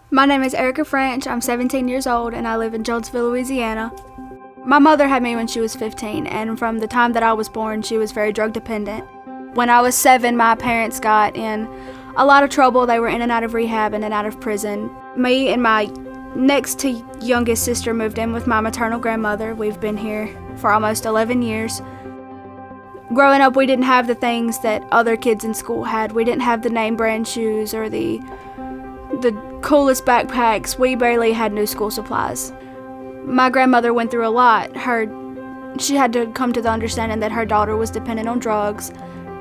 My name is Erica French. I'm 17 years old and I live in Jonesville, Louisiana. My mother had me when she was 15, and from the time that I was born, she was very drug dependent. When I was 7, my parents got in a lot of trouble. They were in and out of rehab, in and out of prison. Me and my next to youngest sister moved in with my maternal grandmother. We've been here for almost 11 years. Growing up, we didn't have the things that other kids in school had. We didn't have the name brand shoes or the coolest backpacks. We barely had new school supplies. My grandmother went through a lot. She had to come to the understanding that her daughter was dependent on drugs,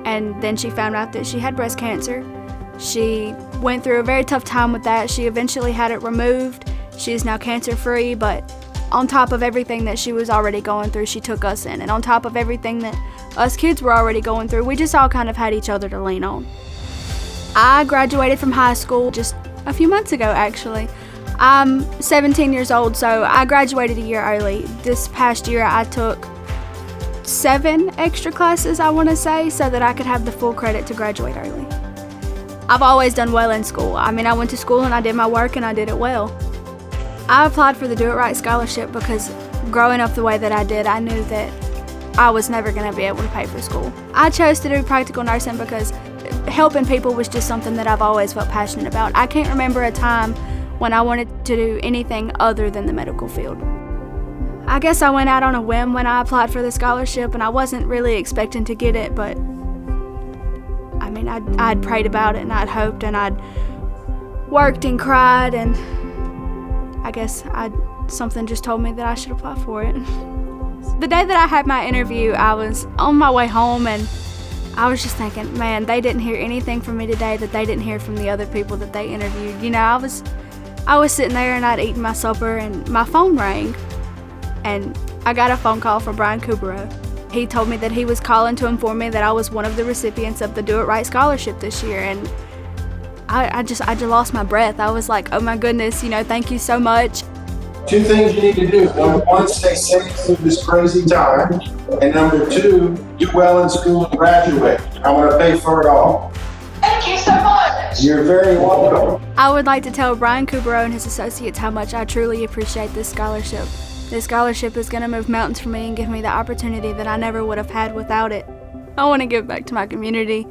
and then she found out that she had breast cancer. She went through a very tough time with that. She eventually had it removed. She is now cancer-free, but on top of everything that she was already going through, she took us in. And on top of everything that us kids were already going through, we just all kind of had each other to lean on. I graduated from high school just a few months ago, actually. I'm 17 years old, so I graduated a year early. This past year, I took 7 extra classes, I want to say, so that I could have the full credit to graduate early. I've always done well in school. I mean, I went to school and I did my work and I did it well. I applied for the Do It Right scholarship because growing up the way that I did, I knew that I was never going to be able to pay for school. I chose to do practical nursing because helping people was just something that I've always felt passionate about. I can't remember a time when I wanted to do anything other than the medical field. I guess I went out on a whim when I applied for the scholarship, and I wasn't really expecting to get it, but I mean, I'd prayed about it and I'd hoped and I'd worked and cried, and I guess something just told me that I should apply for it. The day that I had my interview, I was on my way home and I was just thinking, man, they didn't hear anything from me today that they didn't hear from the other people that they interviewed. You know, I was sitting there and I'd eaten my supper and my phone rang, and I got a phone call from Brian Caubarreaux. He told me that he was calling to inform me that I was one of the recipients of the Do It Right scholarship this year, and I just lost my breath. I was like, oh my goodness, you know, thank you so much. 2 things you need to do. Number 1, stay safe through this crazy time. And number 2, do well in school and graduate. I'm going to pay for it all. Thank you so much. You're very welcome. I would like to tell Brian Caubarreaux and his associates how much I truly appreciate this scholarship. This scholarship is going to move mountains for me and give me the opportunity that I never would have had without it. I want to give back to my community.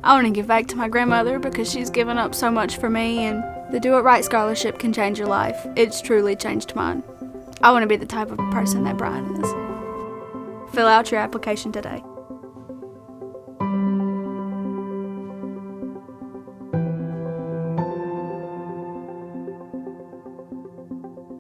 I want to give back to my grandmother because she's given up so much for me, and the Do It Right scholarship can change your life. It's truly changed mine. I want to be the type of person that Brian is. Fill out your application today.